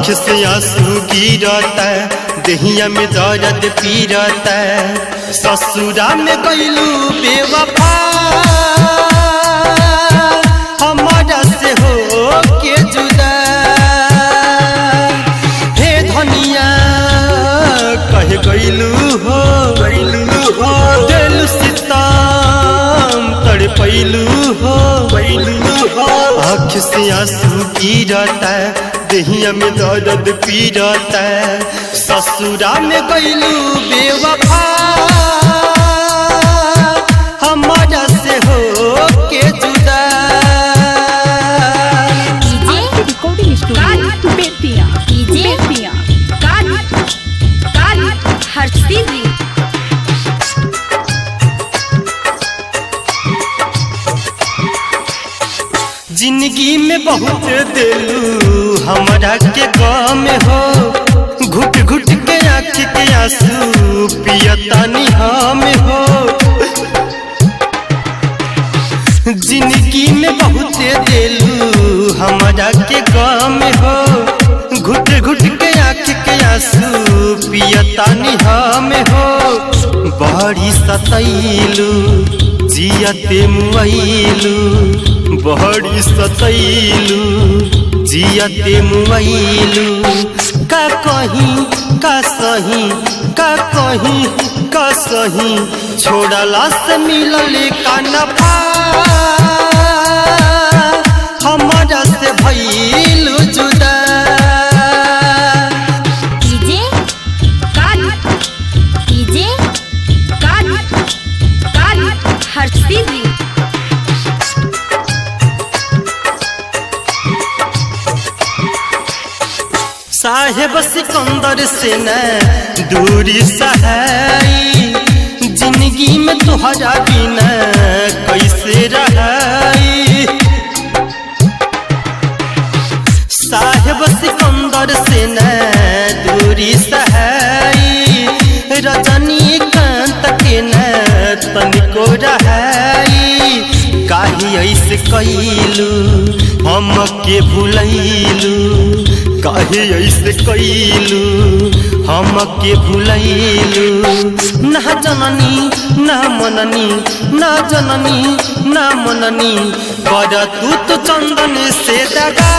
आँख से आंसू गिरता देहिया में दर्द पीरता ससुरा में गइलू बेवफा हमारा से हो के जुदा हे धनिया कह गइलू हो दिल सितम तड़पैलू हो आँख से आंसू गिरता देहिया में दर्द पीरता ससुरा में गइलू बेवफा हमारा से हो के जुदा रिकॉर्डिंग स्टूडियो बेतिया जिंदगी में बहुत दिलू हमारा के गम हो घुट घुट के आँख के आंसू पियतानी हम हो जिंदगी में बहुत दिलू हमारा के गम हो घुट घुट के आँख के आंसू पियतानी हम हो बड़ी सतैलू जियते मुआइलू बड़ी सतैलू जियते मुआइलू का कहीं का सही का सही छोड़ला से मिलल का नफा हमारा से भइलू जुदा साहेब सिकंदर से न दूरी सहाई जिंदगी में तुहरा बिना कैसे रहाई साहेब सिकंदर से न दूरी सहाई रजनीकांत के न तनिको रहाई काहे ऐसे कैलू हम के भुलैलू काहे ऐसे कैलू हम के भुलैलू ना जननी ना मननी ना जननी ना मननी कर तू तो चंदन से दगा